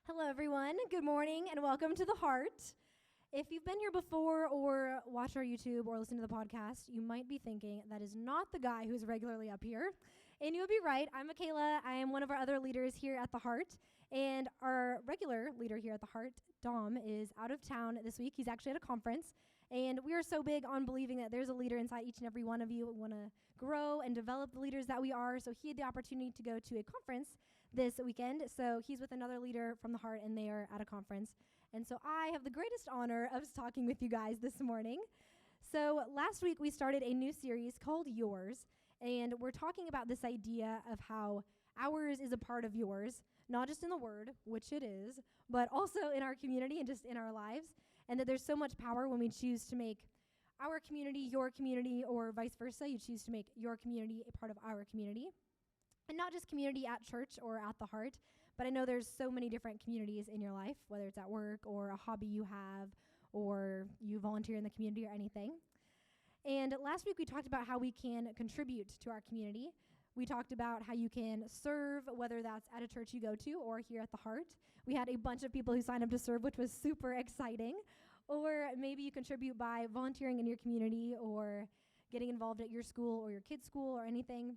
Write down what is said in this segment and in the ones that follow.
Hello, everyone. Good morning, and welcome to The Heart. If you've been here before or watched our YouTube or listened to the podcast, you might be thinking that is not the guy who's regularly up here. And you would be right. I'm Michaella. I am one of our other leaders here at The Heart. And our regular leader here at The Heart, Dom, is out of town this week. He's actually at a conference. And we are so big on believing that there's a leader inside each and every one of you. We want to grow and develop the leaders that we are. So he had the opportunity to go to a conference this weekend. So he's with another leader from The Heart, and they are at a conference. And so I have the greatest honor of talking with you guys this morning. So last week we started a new series called Yours, and we're talking about this idea of how ours is a part of yours, not just in the word, which it is, but also in our community and just in our lives, and that there's so much power when we choose to make our community your community, or vice versa. You choose to make your community a part of our community. And not just community at church or at The Heart, but I know there's so many different communities in your life, whether it's at work or a hobby you have, or you volunteer in the community or anything. And last week we talked about how we can contribute to our community. We talked about how you can serve, whether that's at a church you go to or here at The Heart. We had a bunch of people who signed up to serve, which was super exciting. Or maybe you contribute by volunteering in your community or getting involved at your school or your kid's school or anything.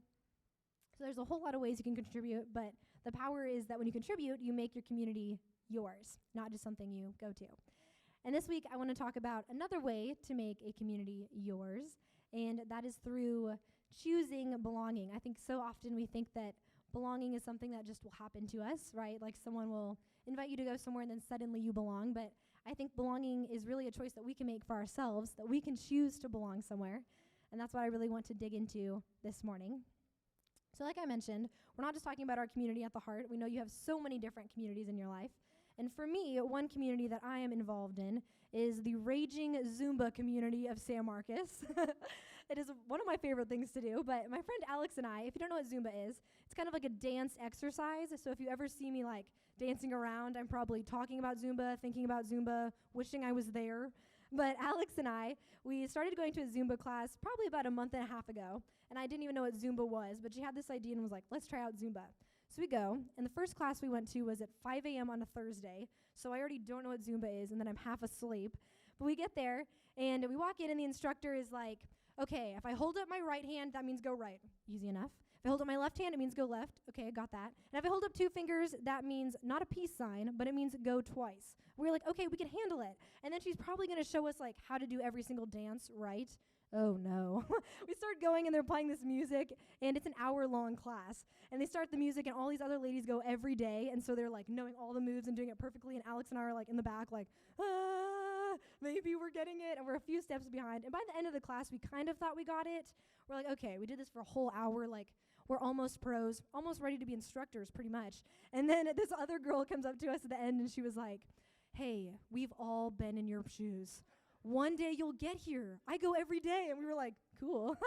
So there's a whole lot of ways you can contribute, but the power is that when you contribute, you make your community yours, not just something you go to. And this week, I want to talk about another way to make a community yours, and that is through choosing belonging. I think so often we think that belonging is something that just will happen to us, right? Like someone will invite you to go somewhere and then suddenly you belong, but I think belonging is really a choice that we can make for ourselves, that we can choose to belong somewhere, and that's what I really want to dig into this morning. So like I mentioned, we're not just talking about our community at The Heart. We know you have so many different communities in your life. And for me, one community that I am involved in is the raging Zumba community of San Marcos. It is one of my favorite things to do, but my friend Alex and I, if you don't know what Zumba is, it's kind of like a dance exercise. So if you ever see me like dancing around, I'm probably talking about Zumba, thinking about Zumba, wishing I was there. But Alex and I, we started going to a Zumba class probably about a month and a half ago, and I didn't even know what Zumba was, but she had this idea and was like, let's try out Zumba. So we go, and the first class we went to was at 5 a.m. on a Thursday, so I already don't know what Zumba is, and then I'm half asleep. But we get there, and we walk in, and the instructor is like, okay, if I hold up my right hand, that means go right. Easy enough. If I hold up my left hand, it means go left. Okay, I got that. And if I hold up two fingers, that means not a peace sign, but it means go twice. We're like, okay, we can handle it. And then she's probably going to show us like how to do every single dance right. Oh no. We start going and they're playing this music, and it's an hour-long class. And they start the music and all these other ladies go every day, and so they're like knowing all the moves and doing it perfectly, and Alex and I are like in the back like, maybe we're getting it, and we're a few steps behind. And by the end of the class, we kind of thought we got it. We're like, okay, we did this for a whole hour, like we're almost pros, almost ready to be instructors pretty much. And then this other girl comes up to us at the end and she was like, hey, we've all been in your shoes. One day you'll get here. I go every day. And we were like, cool.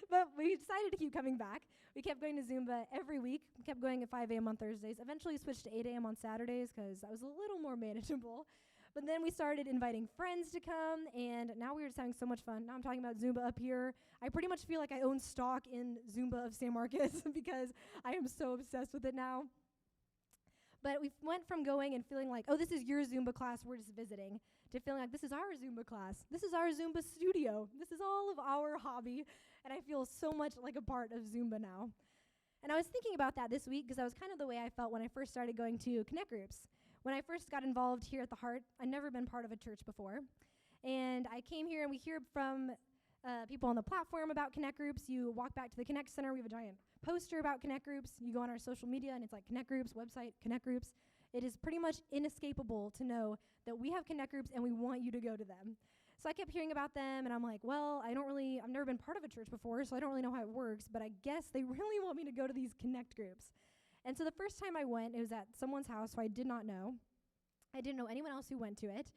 But we decided to keep coming back. We kept going to Zumba every week. We kept going at 5 a.m. on Thursdays. Eventually switched to 8 a.m. on Saturdays because that was a little more manageable. But then we started inviting friends to come, and now we're just having so much fun. Now I'm talking about Zumba up here. I pretty much feel like I own stock in Zumba of San Marcos because I am so obsessed with it now. But we went from going and feeling like, oh, this is your Zumba class, we're just visiting, to feeling like this is our Zumba class. This is our Zumba studio. This is all of our hobby. And I feel so much like a part of Zumba now. And I was thinking about that this week because that was kind of the way I felt when I first started going to Connect groups. When I first got involved here at The Heart, I'd never been part of a church before. And I came here and we hear from people on the platform about Connect groups. You walk back to the Connect Center, we have a giant poster about Connect groups. You go on our social media and it's like Connect groups, website, Connect groups. It is pretty much inescapable to know that we have Connect groups and we want you to go to them. So I kept hearing about them and I'm like, well, I've never been part of a church before, so I don't really know how it works, but I guess they really want me to go to these Connect groups. And so the first time I went, it was at someone's house who I did not know. I didn't know anyone else who went to it.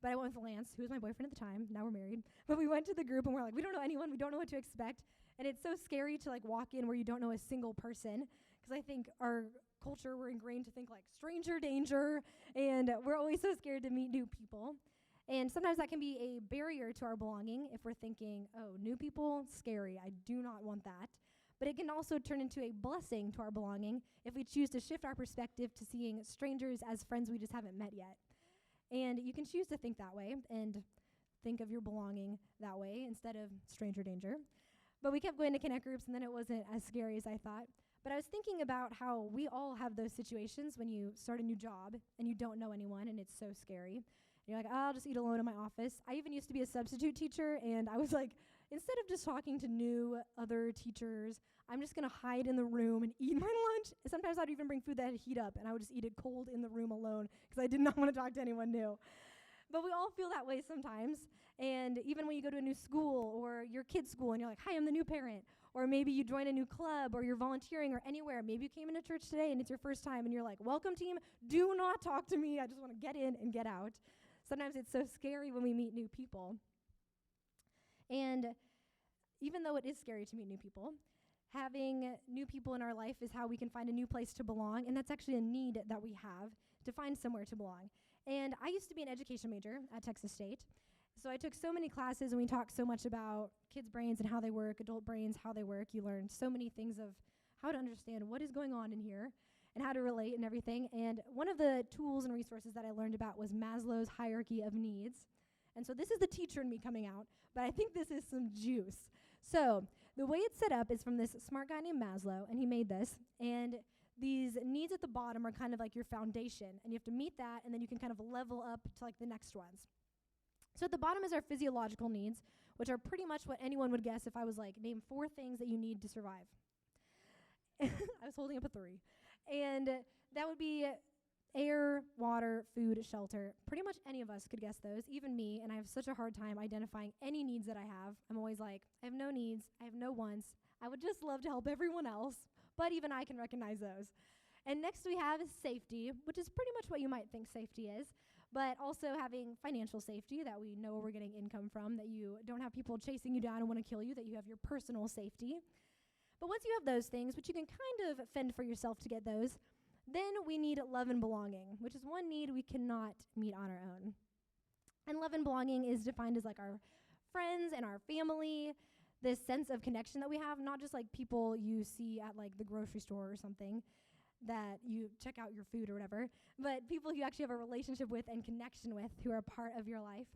But I went with Lance, who was my boyfriend at the time. Now we're married. But we went to the group and we're like, we don't know anyone. We don't know what to expect. And it's so scary to like walk in where you don't know a single person. Because I think our culture, we're ingrained to think like stranger danger. And we're always so scared to meet new people. And sometimes that can be a barrier to our belonging if we're thinking, oh, new people, scary. I do not want that. But it can also turn into a blessing to our belonging if we choose to shift our perspective to seeing strangers as friends we just haven't met yet. And you can choose to think that way and think of your belonging that way instead of stranger danger. But we kept going to connect groups, and then it wasn't as scary as I thought. But I was thinking about how we all have those situations when you start a new job and you don't know anyone, and it's so scary. And you're like, oh, I'll just eat alone in my office. I even used to be a substitute teacher, and I was like, instead of just talking to new other teachers, I'm just going to hide in the room and eat my lunch. Sometimes I'd even bring food that had heat up, and I would just eat it cold in the room alone because I did not want to talk to anyone new. But we all feel that way sometimes. And even when you go to a new school or your kid's school and you're like, hi, I'm the new parent. Or maybe you join a new club or you're volunteering or anywhere. Maybe you came into church today and it's your first time and you're like, welcome team, do not talk to me. I just want to get in and get out. Sometimes it's so scary when we meet new people. And even though it is scary to meet new people, having new people in our life is how we can find a new place to belong. And that's actually a need that we have to find somewhere to belong. And I used to be an education major at Texas State. So I took so many classes and we talked so much about kids' brains and how they work, adult brains, how they work. You learn so many things of how to understand what is going on in here and how to relate and everything. And one of the tools and resources that I learned about was Maslow's hierarchy of needs. And so this is the teacher in me coming out, but I think this is some juice. So the way it's set up is from this smart guy named Maslow, and he made this. And these needs at the bottom are kind of like your foundation, and you have to meet that, and then you can kind of level up to like the next ones. So at the bottom is our physiological needs, which are pretty much what anyone would guess if I was like, name 4 things that you need to survive. I was holding up a 3. And that would be air, water, food, shelter. Pretty much any of us could guess those, even me, and I have such a hard time identifying any needs that I have. I'm always like, I have no needs, I have no wants. I would just love to help everyone else, but even I can recognize those. And next we have is safety, which is pretty much what you might think safety is, but also having financial safety, that we know where we're getting income from, that you don't have people chasing you down and want to kill you, that you have your personal safety. But once you have those things, which you can kind of fend for yourself to get those, then we need love and belonging, which is one need we cannot meet on our own. And love and belonging is defined as like our friends and our family, this sense of connection that we have, not just like people you see at like the grocery store or something that you check out your food or whatever, but people you actually have a relationship with and connection with who are a part of your life.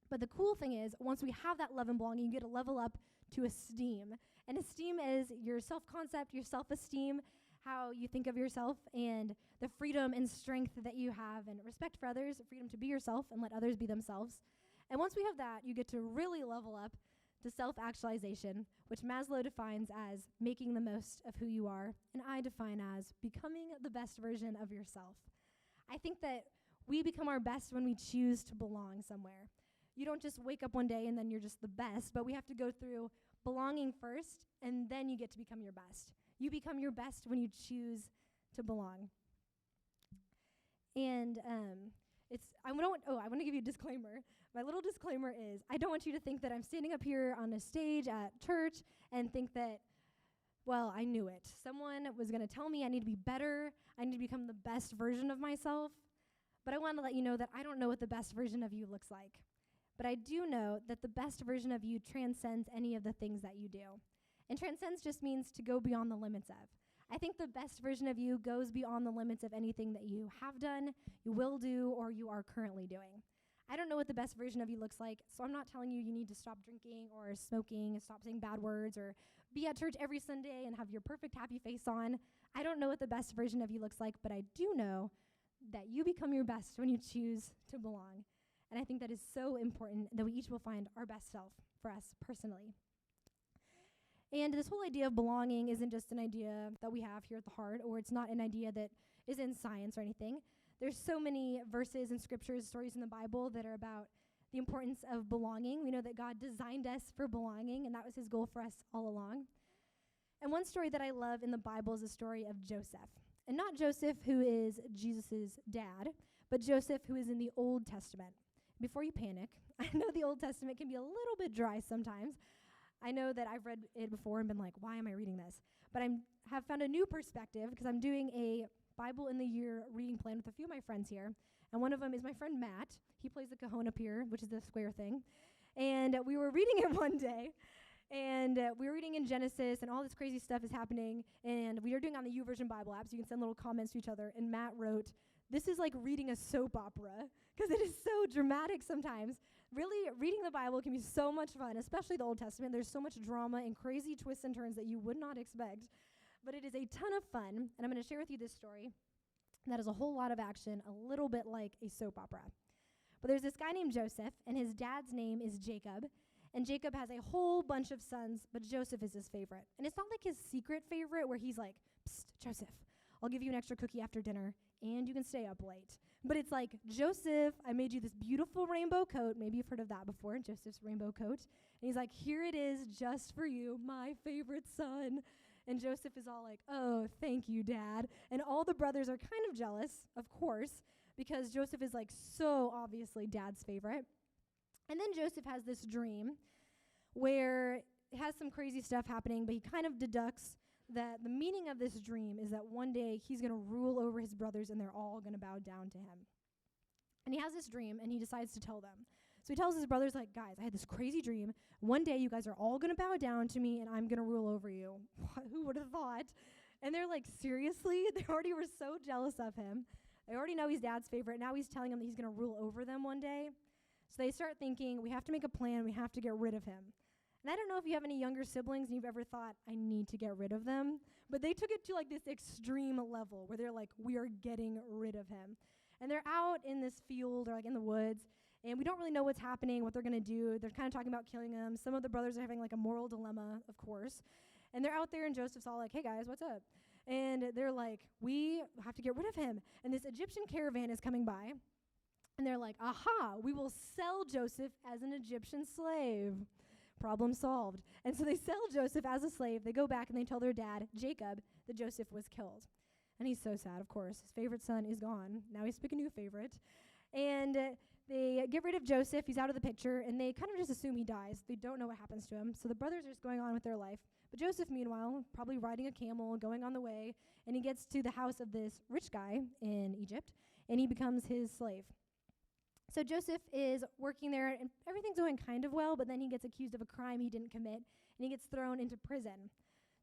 But the cool thing is, once we have that love and belonging, you get to level up to esteem. And esteem is your self-concept, your self-esteem, how you think of yourself, and the freedom and strength that you have, and respect for others, freedom to be yourself and let others be themselves. And once we have that, you get to really level up to self-actualization, which Maslow defines as making the most of who you are, and I define as becoming the best version of yourself. I think that we become our best when we choose to belong somewhere. You don't just wake up one day and then you're just the best, but we have to go through belonging first, and then you get to become your best. You become your best when you choose to belong. And I want to give you a disclaimer. My little disclaimer is, I don't want you to think that I'm standing up here on a stage at church and think that, well, I knew it. Someone was going to tell me I need to be better, I need to become the best version of myself. But I want to let you know that I don't know what the best version of you looks like. But I do know that the best version of you transcends any of the things that you do. And transcends just means to go beyond the limits of. I think the best version of you goes beyond the limits of anything that you have done, you will do, or you are currently doing. I don't know what the best version of you looks like, so I'm not telling you need to stop drinking or smoking, stop saying bad words, or be at church every Sunday and have your perfect happy face on. I don't know what the best version of you looks like, but I do know that you become your best when you choose to belong. And I think that is so important that we each will find our best self for us personally. And this whole idea of belonging isn't just an idea that we have here at the Heart, or it's not an idea that is in science or anything. There's so many verses and scriptures, stories in the Bible that are about the importance of belonging. We know that God designed us for belonging, and that was his goal for us all along. And one story that I love in the Bible is the story of Joseph. And not Joseph, who is Jesus' dad, but Joseph, who is in the Old Testament. Before you panic, I know the Old Testament can be a little bit dry sometimes. I know that I've read it before and been like, why am I reading this? But I have found a new perspective because I'm doing a Bible in the Year reading plan with a few of my friends here. And one of them is my friend Matt. He plays the cajon up here, which is the square thing. And we were reading it one day. And we were reading in Genesis, and all this crazy stuff is happening. And we are doing on the YouVersion Bible app, so you can send little comments to each other. And Matt wrote, "This is like reading a soap opera," because it is so dramatic sometimes. Really, reading the Bible can be so much fun, especially the Old Testament. There's so much drama and crazy twists and turns that you would not expect. But it is a ton of fun, and I'm going to share with you this story that is a whole lot of action, a little bit like a soap opera. But there's this guy named Joseph, and his dad's name is Jacob. And Jacob has a whole bunch of sons, but Joseph is his favorite. And it's not like his secret favorite where he's like, "Psst, Joseph, I'll give you an extra cookie after dinner, and you can stay up late." But it's like, "Joseph, I made you this beautiful rainbow coat." Maybe you've heard of that before, Joseph's rainbow coat. And he's like, "Here it is just for you, my favorite son." And Joseph is all like, "Oh, thank you, Dad." And all the brothers are kind of jealous, of course, because Joseph is like so obviously Dad's favorite. And then Joseph has this dream where it has some crazy stuff happening, but he kind of deducts that the meaning of this dream is that one day he's going to rule over his brothers and they're all going to bow down to him. And he has this dream, and he decides to tell them. So he tells his brothers, like, "Guys, I had this crazy dream. One day you guys are all going to bow down to me, and I'm going to rule over you." Who would have thought? And they're like, "Seriously?" They already were so jealous of him. They already know he's Dad's favorite. Now he's telling them that he's going to rule over them one day. So they start thinking, we have to make a plan. We have to get rid of him. And I don't know if you have any younger siblings and you've ever thought, "I need to get rid of them." But they took it to like this extreme level where they're like, "We are getting rid of him." And they're out in this field or like in the woods, and we don't really know what's happening, what they're going to do. They're kind of talking about killing him. Some of the brothers are having like a moral dilemma, of course. And they're out there, and Joseph's all like, "Hey guys, what's up?" And they're like, "We have to get rid of him." And this Egyptian caravan is coming by. And they're like, "Aha, we will sell Joseph as an Egyptian slave." Problem solved. And so they sell Joseph as a slave. They go back and they tell their dad, Jacob, that Joseph was killed. And he's so sad, of course. His favorite son is gone. Now he's picking a new favorite. And they get rid of Joseph. He's out of the picture. And they kind of just assume he dies. They don't know what happens to him. So the brothers are just going on with their life. But Joseph, meanwhile, probably riding a camel, going on the way. And he gets to the house of this rich guy in Egypt. And he becomes his slave. So Joseph is working there, and everything's going kind of well, but then he gets accused of a crime he didn't commit, and he gets thrown into prison.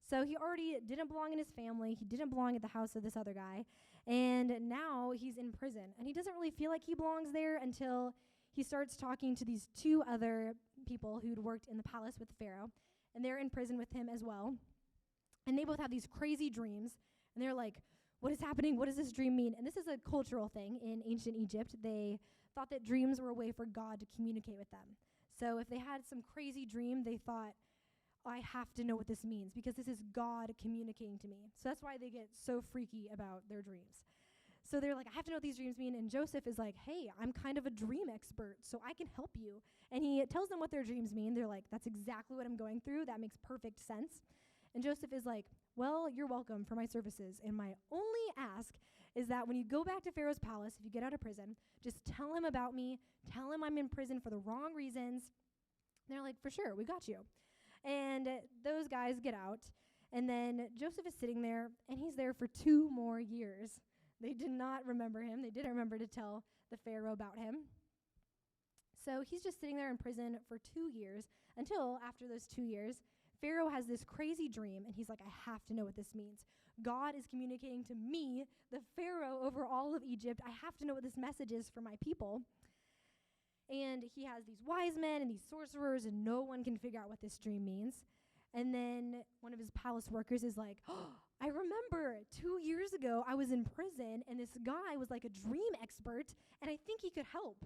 So he already didn't belong in his family. He didn't belong at the house of this other guy, and now he's in prison. And he doesn't really feel like he belongs there until he starts talking to these two other people who'd worked in the palace with Pharaoh, and they're in prison with him as well. And they both have these crazy dreams, and they're like, "What is happening? What does this dream mean?" And this is a cultural thing in ancient Egypt. They thought that dreams were a way for God to communicate with them. So if they had some crazy dream, they thought, "I have to know what this means because this is God communicating to me." So that's why they get so freaky about their dreams. So they're like, "I have to know what these dreams mean." And Joseph is like, "Hey, I'm kind of a dream expert, so I can help you." And he tells them what their dreams mean. They're like, "That's exactly what I'm going through. That makes perfect sense." And Joseph is like, "Well, you're welcome for my services. And my only ask is that when you go back to Pharaoh's palace, if you get out of prison, just tell him about me. Tell him I'm in prison for the wrong reasons." And they're like, "For sure, we got you." And those guys get out. And then Joseph is sitting there, and he's there for 2 more years. They did not remember him. They didn't remember to tell the Pharaoh about him. So he's just sitting there in prison for 2 years until after those 2 years, Pharaoh has this crazy dream, and he's like, "I have to know what this means. God is communicating to me, the Pharaoh over all of Egypt. I have to know what this message is for my people." And he has these wise men and these sorcerers, and no one can figure out what this dream means. And then one of his palace workers is like, "Oh, I remember 2 years ago I was in prison, and this guy was like a dream expert, and I think he could help."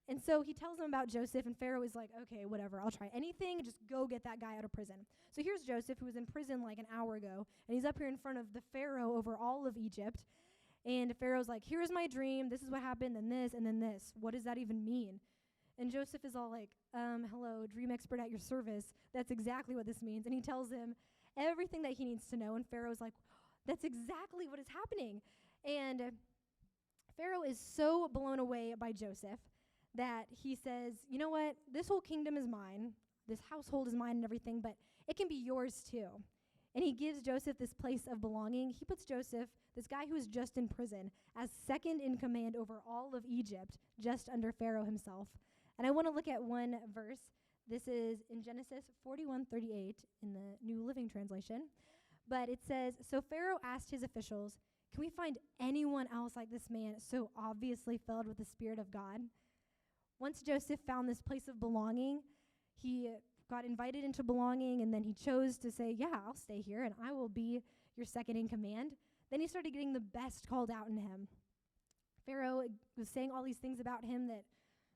And so he tells them about Joseph, and Pharaoh is like, "Okay, whatever, I'll try anything, just go get that guy out of prison." So here's Joseph, who was in prison like an hour ago, and he's up here in front of the Pharaoh over all of Egypt. And Pharaoh's like, "Here's my dream, this is what happened, then this, and then this. What does that even mean?" And Joseph is all like, "Hello, dream expert at your service. That's exactly what this means." And he tells him everything that he needs to know, and Pharaoh's like, "That's exactly what is happening." And Pharaoh is so blown away by Joseph that he says, "You know what? This whole kingdom is mine. This household is mine and everything, but it can be yours too." And he gives Joseph this place of belonging. He puts Joseph, this guy who is just in prison, as second in command over all of Egypt, just under Pharaoh himself. And I want to look at one verse This is in Genesis 41:38 in the New Living Translation. But it says, "So Pharaoh asked his officials, 'Can we find anyone else like this man, so obviously filled with the Spirit of God?' Once Joseph found this place of belonging, he got invited into belonging, and then he chose to say, 'Yeah, I'll stay here, and I will be your second in command.' Then he started getting the best called out in him. Pharaoh was saying all these things about him that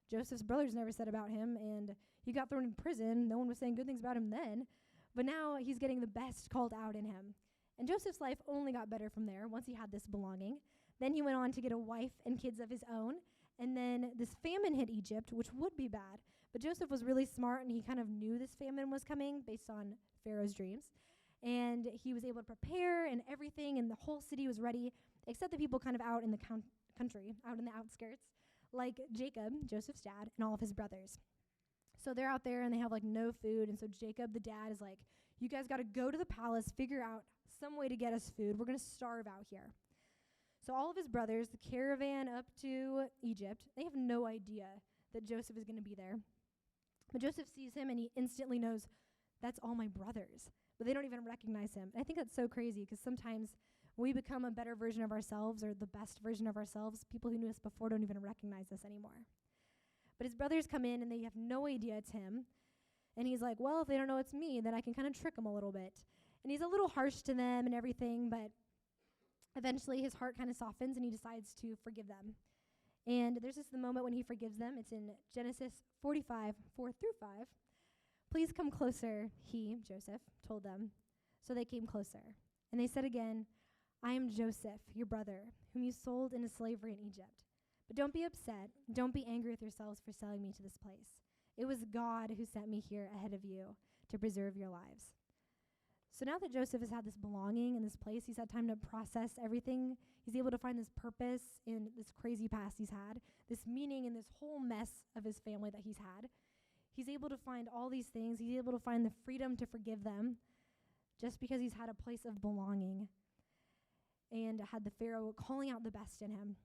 Joseph's brothers never said about him, and he got thrown in prison. No one was saying good things about him then, but now he's getting the best called out in him. And Joseph's life only got better from there once he had this belonging. Then he went on to get a wife and kids of his own, and then this famine hit Egypt, which would be bad. But Joseph was really smart, and he kind of knew this famine was coming based on Pharaoh's dreams. And he was able to prepare and everything, and the whole city was ready, except the people kind of out in the country, out in the outskirts, like Jacob, Joseph's dad, and all of his brothers. So they're out there, and they have, like, no food. And so Jacob, the dad, is like, "You guys got to go to the palace, figure out some way to get us food. We're going to starve out here." So all of his brothers, the caravan up to Egypt, they have no idea that Joseph is going to be there. But Joseph sees him, and he instantly knows, that's all my brothers. But they don't even recognize him. And I think that's so crazy, because sometimes when we become a better version of ourselves or the best version of ourselves, people who knew us before don't even recognize us anymore. But his brothers come in, and they have no idea it's him. And he's like, well, if they don't know it's me, then I can kind of trick them a little bit. And he's a little harsh to them and everything, but eventually his heart kind of softens, and he decides to forgive them. And there's just the moment when he forgives them. It's in Genesis 45:4-5. "Please come closer," he, Joseph, told them. So they came closer. And they said again, "I am Joseph, your brother, whom you sold into slavery in Egypt. But don't be upset. Don't be angry with yourselves for selling me to this place. It was God who sent me here ahead of you to preserve your lives." So now that Joseph has had this belonging in this place, he's had time to process everything. He's able to find this purpose in this crazy past he's had, this meaning in this whole mess of his family that he's had. He's able to find all these things. He's able to find the freedom to forgive them just because he's had a place of belonging and had the Pharaoh calling out the best in him.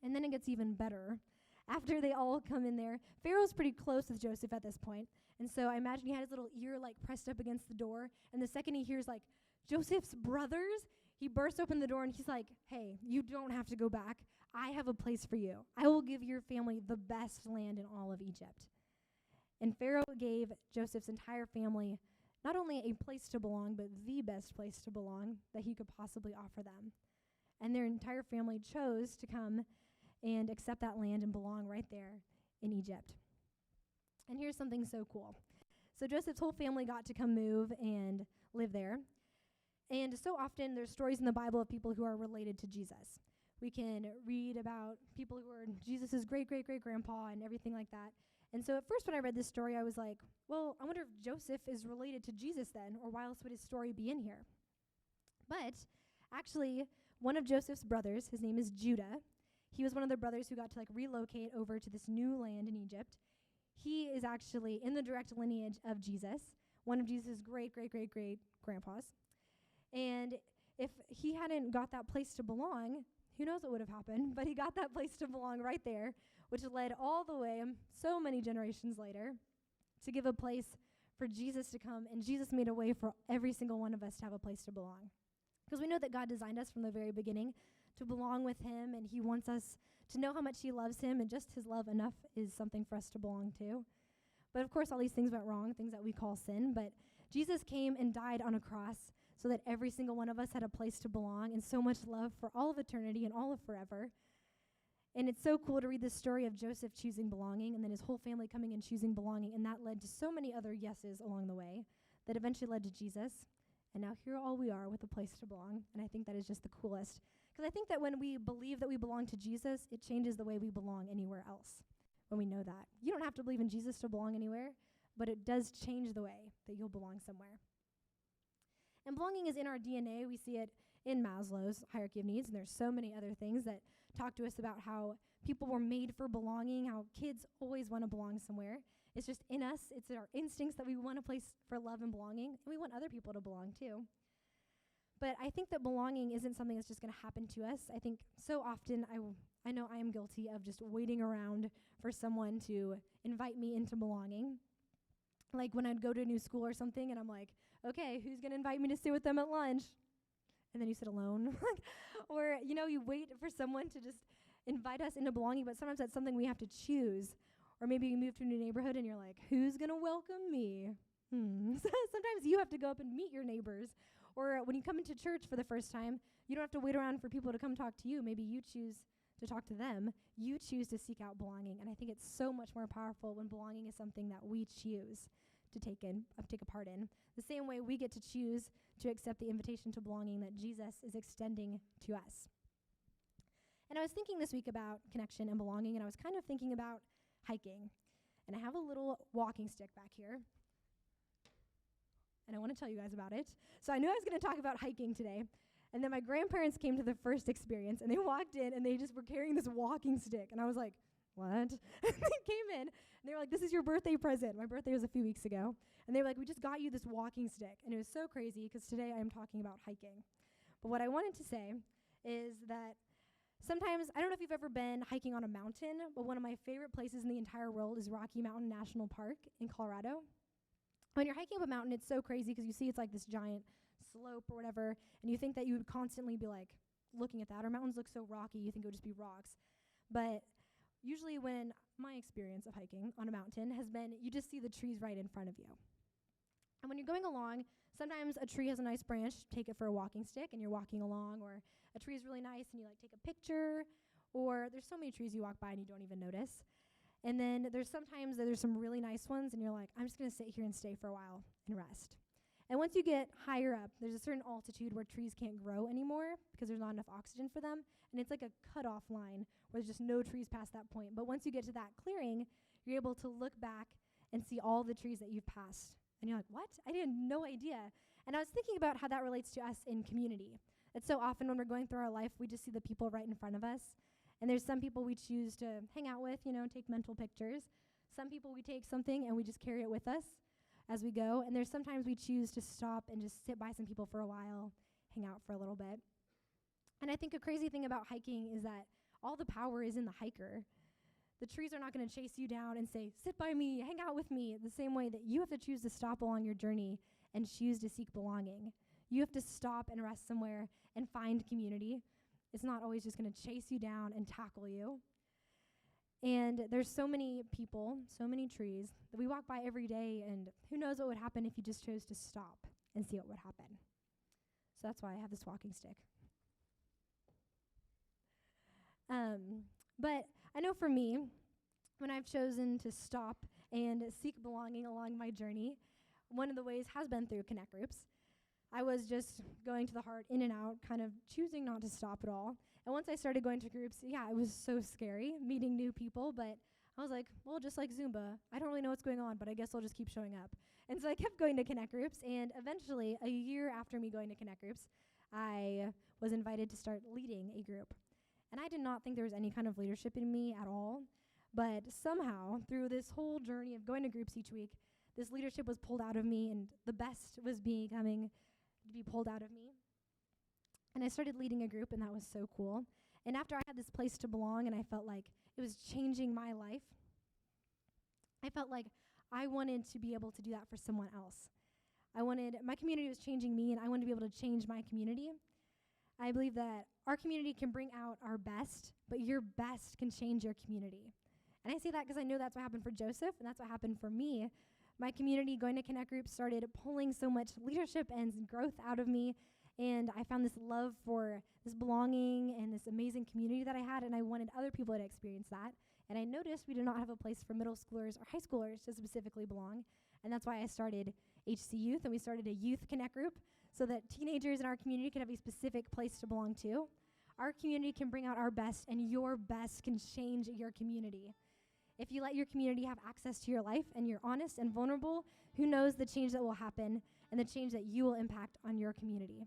And then it gets even better. After they all come in there, Pharaoh's pretty close with Joseph at this point. And so I imagine he had his little ear like pressed up against the door. And the second he hears like, "Joseph's brothers," he bursts open the door and he's like, "Hey, you don't have to go back. I have a place for you. I will give your family the best land in all of Egypt." And Pharaoh gave Joseph's entire family not only a place to belong, but the best place to belong that he could possibly offer them. And their entire family chose to come and accept that land and belong right there in Egypt. And here's something so cool. So Joseph's whole family got to come move and live there. And so often there's stories in the Bible of people who are related to Jesus. We can read about people who are Jesus' great-great-great-grandpa and everything like that. And so at first when I read this story, I was like, well, I wonder if Joseph is related to Jesus then, or why else would his story be in here? But actually, one of Joseph's brothers, his name is Judah, he was one of the brothers who got to relocate over to this new land in Egypt. He is actually in the direct lineage of Jesus, one of Jesus' great-great-great-great-grandpas. And if he hadn't got that place to belong, who knows what would have happened, but he got that place to belong right there, which led all the way, so many generations later, to give a place for Jesus to come, and Jesus made a way for every single one of us to have a place to belong. Because we know that God designed us from the very beginning to belong with him, and he wants us to know how much he loves him, and just his love enough is something for us to belong to. But of course, all these things went wrong, things that we call sin, but Jesus came and died on a cross so that every single one of us had a place to belong, and so much love for all of eternity and all of forever. And it's so cool to read the story of Joseph choosing belonging, and then his whole family coming and choosing belonging, and that led to so many other yeses along the way that eventually led to Jesus. And now here all we are with a place to belong, and I think that is just the coolest. Because I think that when we believe that we belong to Jesus, it changes the way we belong anywhere else, when we know that. You don't have to believe in Jesus to belong anywhere, but it does change the way that you'll belong somewhere. And belonging is in our DNA. We see it in Maslow's hierarchy of needs, and there's so many other things that talk to us about how people were made for belonging, how kids always want to belong somewhere. It's just in us. It's in our instincts that we want a place for love and belonging, and we want other people to belong too. But I think that belonging isn't something that's just going to happen to us. I think so often I know I am guilty of just waiting around for someone to invite me into belonging. Like when I'd go to a new school or something and I'm like, okay, who's going to invite me to sit with them at lunch? And then you sit alone. Or, you wait for someone to just invite us into belonging, but sometimes that's something we have to choose. Or maybe you move to a new neighborhood and you're like, who's going to welcome me? Sometimes you have to go up and meet your neighbors. Or when you come into church for the first time, you don't have to wait around for people to come talk to you. Maybe you choose to talk to them. You choose to seek out belonging. And I think it's so much more powerful when belonging is something that we choose to take a part in. The same way we get to choose to accept the invitation to belonging that Jesus is extending to us. And I was thinking this week about connection and belonging, and I was kind of thinking about hiking. And I have a little walking stick back here. And I want to tell you guys about it. So I knew I was going to talk about hiking today. And then my grandparents came to the first experience, and they walked in, and they just were carrying this walking stick. And I was like, what? And they came in, and they were like, this is your birthday present. My birthday was a few weeks ago. And they were like, we just got you this walking stick. And it was so crazy, because today I am talking about hiking. But what I wanted to say is that sometimes, I don't know if you've ever been hiking on a mountain, but one of my favorite places in the entire world is Rocky Mountain National Park in Colorado. When you're hiking up a mountain, it's so crazy because you see it's like this giant slope or whatever, and you think that you would constantly be like looking at that, or mountains look so rocky, you think it would just be rocks. But usually when my experience of hiking on a mountain has been, you just see the trees right in front of you. And when you're going along, sometimes a tree has a nice branch, take it for a walking stick, and you're walking along, or a tree is really nice and you like take a picture, or there's so many trees you walk by and you don't even notice. And then there's sometimes that there's some really nice ones and you're like, I'm just going to sit here and stay for a while and rest. And once you get higher up, there's a certain altitude where trees can't grow anymore because there's not enough oxygen for them. And it's like a cutoff line where there's just no trees past that point. But once you get to that clearing, you're able to look back and see all the trees that you've passed. And you're like, what? I had no idea. And I was thinking about how that relates to us in community. It's so often when we're going through our life, we just see the people right in front of us. And there's some people we choose to hang out with, take mental pictures. Some people we take something and we just carry it with us as we go. And there's sometimes we choose to stop and just sit by some people for a while, hang out for a little bit. And I think a crazy thing about hiking is that all the power is in the hiker. The trees are not going to chase you down and say, sit by me, hang out with me, the same way that you have to choose to stop along your journey and choose to seek belonging. You have to stop and rest somewhere and find community. It's not always just going to chase you down and tackle you. And there's so many people, so many trees that we walk by every day, and who knows what would happen if you just chose to stop and see what would happen. So that's why I have this walking stick. But I know for me, when I've chosen to stop and seek belonging along my journey, one of the ways has been through connect groups. I was just going to the heart, in and out, kind of choosing not to stop at all. And once I started going to groups, it was so scary, meeting new people, but I was like, well, just like Zumba, I don't really know what's going on, but I guess I'll just keep showing up. And so I kept going to connect groups, and eventually, a year after me going to connect groups, I was invited to start leading a group. And I did not think there was any kind of leadership in me at all, but somehow, through this whole journey of going to groups each week, this leadership was pulled out of me, and the best was becoming to be pulled out of me. And I started leading a group, and that was so cool. And after I had this place to belong, and I felt like it was changing my life, I felt like I wanted to be able to do that for someone else. My community was changing me, and I wanted to be able to change my community. I believe that our community can bring out our best, but your best can change your community. And I say that because I know that's what happened for Joseph, and that's what happened for me. My community, going to connect groups, started pulling so much leadership and growth out of me, and I found this love for this belonging and this amazing community that I had, and I wanted other people to experience that. And I noticed we did not have a place for middle schoolers or high schoolers to specifically belong, and that's why I started HC Youth, and we started a youth connect group so that teenagers in our community could have a specific place to belong to. Our community can bring out our best, and your best can change your community. If you let your community have access to your life and you're honest and vulnerable, who knows the change that will happen and the change that you will impact on your community.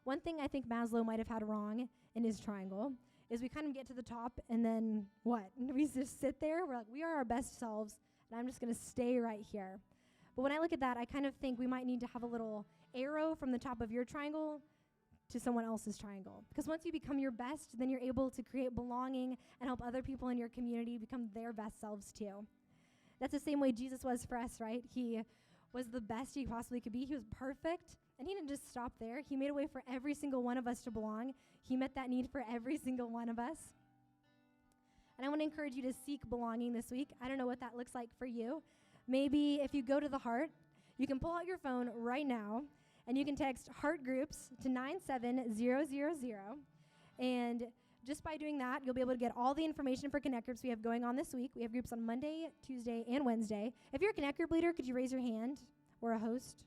One thing I think Maslow might have had wrong in his triangle is we kind of get to the top and then what? We just sit there, we're like, we are our best selves, and I'm just going to stay right here. But when I look at that, I kind of think we might need to have a little arrow from the top of your triangle to someone else's triangle. Because once you become your best, then you're able to create belonging and help other people in your community become their best selves too. That's the same way Jesus was for us, right? He was the best he possibly could be. He was perfect, and he didn't just stop there. He made a way for every single one of us to belong. He met that need for every single one of us. And I want to encourage you to seek belonging this week. I don't know what that looks like for you. Maybe if you go to the Heart, you can pull out your phone right now, and you can text Heart Groups to 97000. And just by doing that, you'll be able to get all the information for Connect Groups we have going on this week. We have groups on Monday, Tuesday, and Wednesday. If you're a Connect Group leader, could you raise your hand, or a host?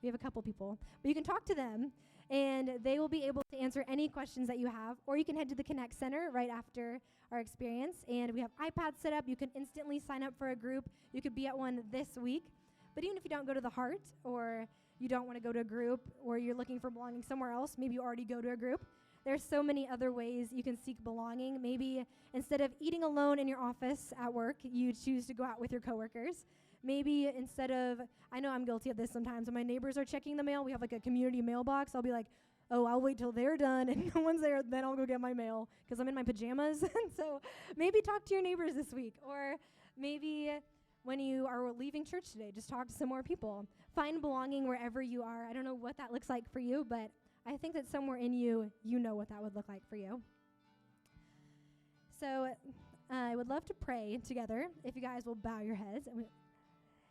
We have a couple people. But you can talk to them, and they will be able to answer any questions that you have. Or you can head to the Connect Center right after our experience, and we have iPads set up. You can instantly sign up for a group. You could be at one this week. But even if you don't go to the Heart, or you don't want to go to a group, or you're looking for belonging somewhere else, maybe you already go to a group, there's so many other ways you can seek belonging. Maybe instead of eating alone in your office at work, you choose to go out with your coworkers. Maybe instead of, I know I'm guilty of this sometimes, when my neighbors are checking the mail, we have like a community mailbox, I'll be like, oh, I'll wait till they're done and no one's there, then I'll go get my mail because I'm in my pajamas. And so maybe talk to your neighbors this week. Or maybe when you are leaving church today, just talk to some more people. Find belonging wherever you are. I don't know what that looks like for you, but I think that somewhere in you, you know what that would look like for you. So I would love to pray together, if you guys will bow your heads.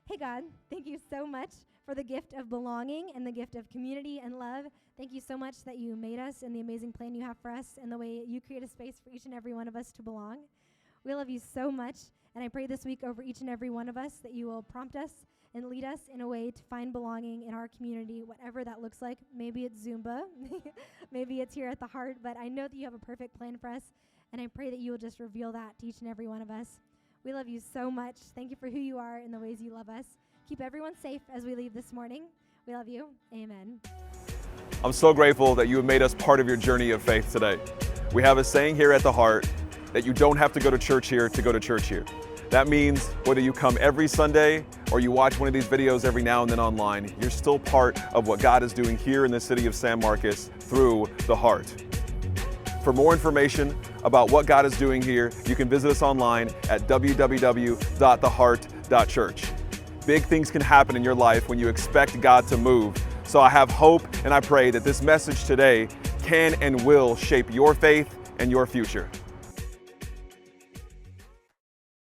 Hey, God, thank you so much for the gift of belonging and the gift of community and love. Thank you so much that you made us and the amazing plan you have for us and the way you create a space for each and every one of us to belong. We love you so much, and I pray this week over each and every one of us that you will prompt us and lead us in a way to find belonging in our community, whatever that looks like. Maybe it's Zumba, maybe it's here at the Heart, but I know that you have a perfect plan for us, and I pray that you will just reveal that to each and every one of us. We love you so much. Thank you for who you are and the ways you love us. Keep everyone safe as we leave this morning. We love you. Amen. I'm so grateful that you have made us part of your journey of faith today. We have a saying here at the Heart that you don't have to go to church here to go to church here. That means whether you come every Sunday or you watch one of these videos every now and then online, you're still part of what God is doing here in the city of San Marcos through the Heart. For more information about what God is doing here, you can visit us online at www.theheart.church. Big things can happen in your life when you expect God to move. So I have hope, and I pray that this message today can and will shape your faith and your future.